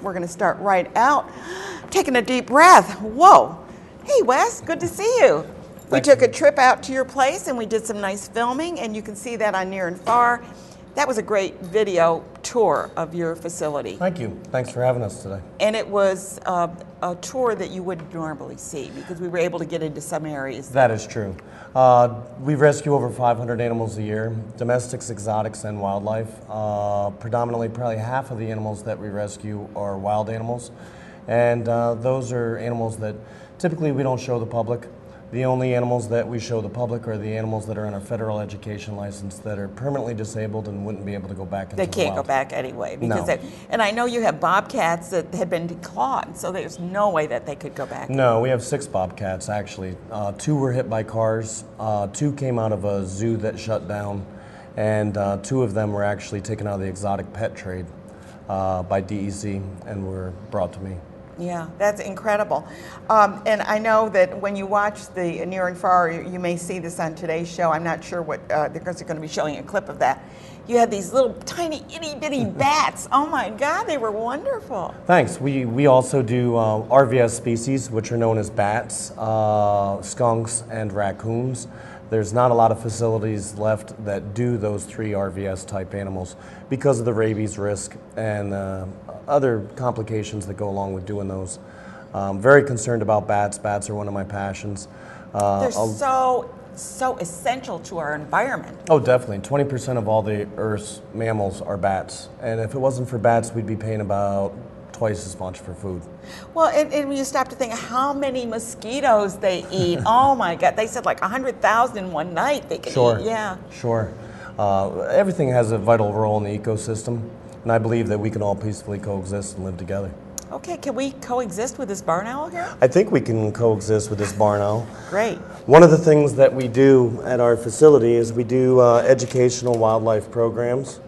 we're going to start right out. Taking a deep breath. Whoa. Hey, Wes, good to see you. We took a trip out to your place and we did some nice filming, and you can see that on Near and Far. That was a great video tour of your facility. Thank you. Thanks for having us today. And it was a tour that you wouldn't normally see because we were able to get into some areas. That is true. We rescue over 500 animals a year, domestics, exotics, and wildlife. Predominantly, probably half of the animals that we rescue are wild animals. And those are animals that typically we don't show the public. The only animals that we show the public are the animals that are on our federal education license that are permanently disabled and wouldn't be able to go back into the wild. They can't go back anyway. Because no. And I know you have bobcats that had been declawed, so there's no way that they could go back. No, we have 6 bobcats actually. 2 were hit by cars, 2 came out of a zoo that shut down, and 2 of them were actually taken out of the exotic pet trade by DEC and were brought to me. Yeah, that's incredible. And I know that when you watch the Near and Far, you may see this on today's show. I'm not sure what, because they're going to be showing a clip of that. You had these little tiny itty bitty bats. Oh my God, they were wonderful. Thanks. We also do RVS species, which are known as bats, skunks, and raccoons. There's not a lot of facilities left that do those 3 RVS type animals because of the rabies risk and other complications that go along with doing those. Very concerned about bats. Bats are one of my passions. They're so essential to our environment. Oh, definitely. 20% of all the Earth's mammals are bats. And if it wasn't for bats, we'd be paying about twice as much for food. Well, and when you stop to think how many mosquitoes they eat, oh my God, they said like 100,000 in one night they could eat. Yeah. Sure. Everything has a vital role in the ecosystem, and I believe that we can all peacefully coexist and live together. Okay, can we coexist with this barn owl here? I think we can coexist with this barn owl. Great. One of the things that we do at our facility is we do educational wildlife programs,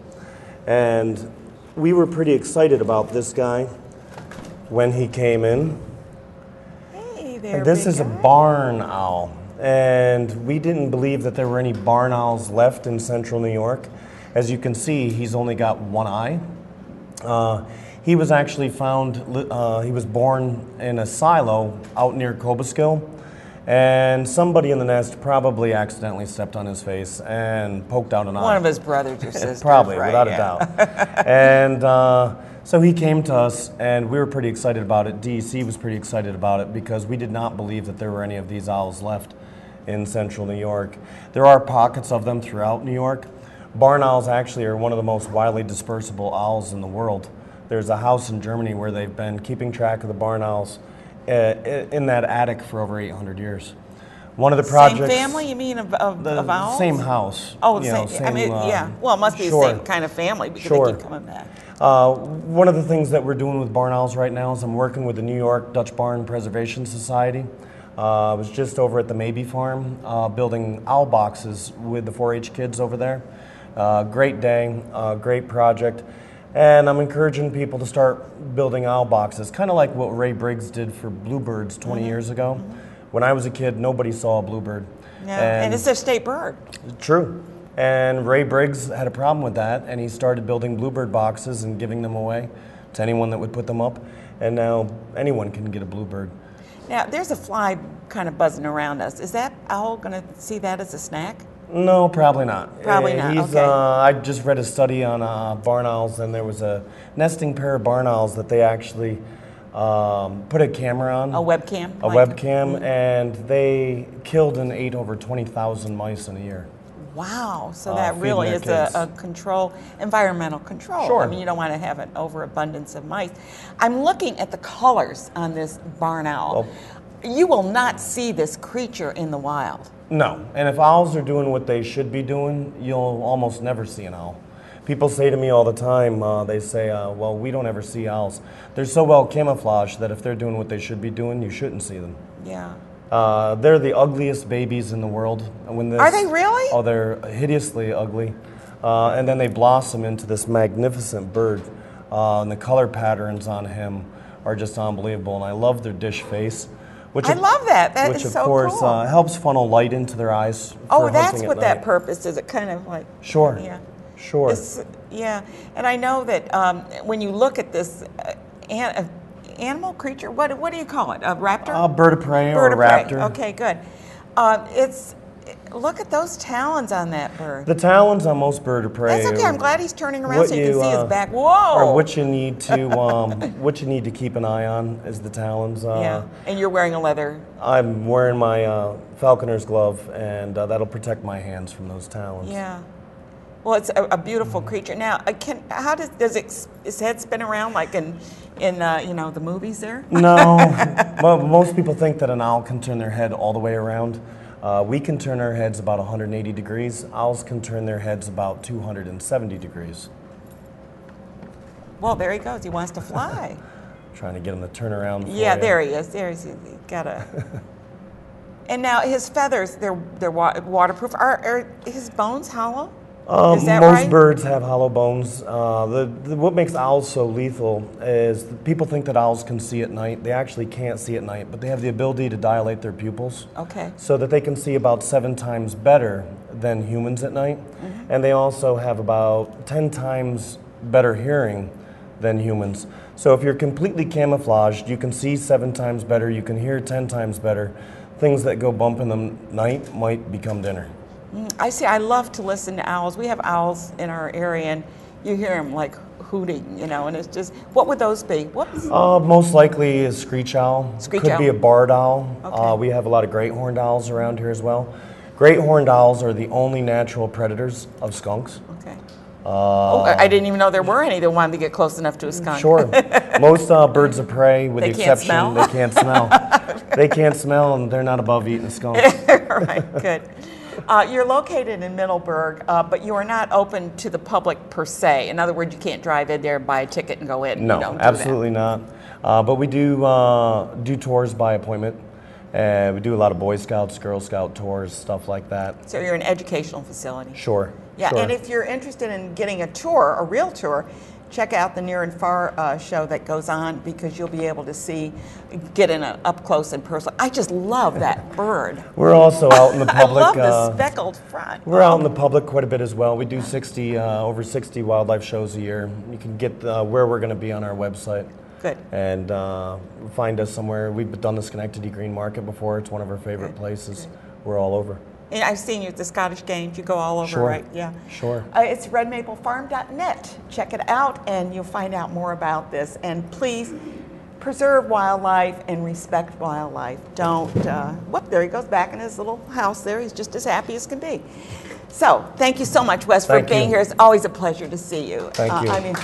and we were pretty excited about this guy when he came in. Hey there, and this is a barn owl, and we didn't believe that there were any barn owls left in central New York. As you can see, he's only got one eye. He was actually found, he was born in a silo out near Cobleskill, and somebody in the nest probably accidentally stepped on his face and poked out an eye. One of his brothers or sisters. Probably, right, without a doubt. And so he came to us, and we were pretty excited about it. DEC was pretty excited about it because we did not believe that there were any of these owls left in central New York. There are pockets of them throughout New York. Barn owls actually are one of the most widely dispersible owls in the world. There's a house in Germany where they've been keeping track of the barn owls in that attic for over 800 years. One of the projects... Same family, you mean, of owls? Same house. Oh, same, I mean, yeah. Well, it must be sure. the same kind of family because Sure. they keep coming back. One of the things that we're doing with barn owls right now is I'm working with the New York Dutch Barn Preservation Society. I was just over at the Maybe Farm building owl boxes with the 4-H kids over there. Great day, great project. And I'm encouraging people to start building owl boxes, kind of like what Ray Briggs did for bluebirds 20 years ago. When I was a kid, nobody saw a bluebird. Yeah, and it's a state bird. True. And Ray Briggs had a problem with that, and he started building bluebird boxes and giving them away to anyone that would put them up. And now anyone can get a bluebird. Now, there's a fly kind of buzzing around us. Is that owl going to see that as a snack? No, probably not. Probably not, okay. I just read a study on barn owls, and there was a nesting pair of barn owls that they actually put a camera on. A webcam? A webcam, and they killed and ate over 20,000 mice in a year. Wow, so that really is a control, environmental control. Sure. I mean, you don't want to have an overabundance of mice. I'm looking at the colors on this barn owl. Well, you will not see this creature in the wild. No, and if owls are doing what they should be doing, you'll almost never see an owl. People say to me all the time, they say, well, we don't ever see owls. They're so well camouflaged that if they're doing what they should be doing, you shouldn't see them. Yeah. They're the ugliest babies in the world. Are they really? Oh, they're hideously ugly. And then they blossom into this magnificent bird. And the color patterns on him are just unbelievable. And I love their dish face. I love that. That is so cool. Which, of course, helps funnel light into their eyes. Oh, that's what that purpose is. It kind of like... Sure. Yeah. Sure. Yeah. And I know that when you look at this, animal creature. What do you call it? A raptor? A bird of prey or Bird a of prey. raptor. Okay, good. Look at those talons on that bird. The talons on most bird of prey. That's okay. I'm glad he's turning around so you can see his back. Whoa! Or what you need to keep an eye on is the talons. Yeah. And you're wearing a leather. I'm wearing my falconer's glove, and that'll protect my hands from those talons. Yeah. Well, it's a beautiful creature. Now, how does his head spin around like in the movies there? No. Well, most people think that an owl can turn their head all the way around. We can turn our heads about 180 degrees. Owls can turn their heads about 270 degrees. Well, there he goes. He wants to fly. Trying to get him to turn around. Yeah, there he is. There he is. And now his feathers, they're waterproof. Are his bones hollow? Is that most right? birds have hollow bones. What makes owls so lethal is people think that owls can see at night. They actually can't see at night, but they have the ability to dilate their pupils. Okay. So that they can see about 7 times better than humans at night. Mm-hmm. And they also have about 10 times better hearing than humans. So if you're completely camouflaged, you can see 7 times better, you can hear 10 times better. Things that go bump in the night might become dinner. I see. I love to listen to owls. We have owls in our area, and you hear them like hooting, and it's just, what would those be? Most likely a screech owl. Could be a barred owl. Okay. We have a lot of great horned owls around here as well. Great horned owls are the only natural predators of skunks. Okay. I didn't even know there were any that wanted to get close enough to a skunk. Sure. Most birds of prey, with the exception, they can't smell. They can't smell, and they're not above eating a skunk. Right, good. You're located in Middleburgh, but you are not open to the public per se. In other words, you can't drive in there and buy a ticket and go in. No, absolutely not. But we do tours by appointment. We do a lot of Boy Scouts, Girl Scout tours, stuff like that. So you're an educational facility. Sure. Yeah, sure. and if you're interested in getting a tour, a real tour, check out the Near and Far show that goes on, because you'll be able to get in up close and personal. I just love that bird. We're also out in the public. I love the speckled front. We're out in the public quite a bit as well. We do over 60 wildlife shows a year. You can get where we're going to be on our website. Good. And find us somewhere. We've done the Schenectady Green Market before. It's one of our favorite places. Good. We're all over. And I've seen you at the Scottish Games. You go all over, sure. right? Yeah. Sure. It's redmaplefarm.net. Check it out, and you'll find out more about this. And please preserve wildlife and respect wildlife. Don't. There he goes back in his little house there. He's just as happy as can be. So, thank you so much, Wes, for being here. It's always a pleasure to see you. Thank you.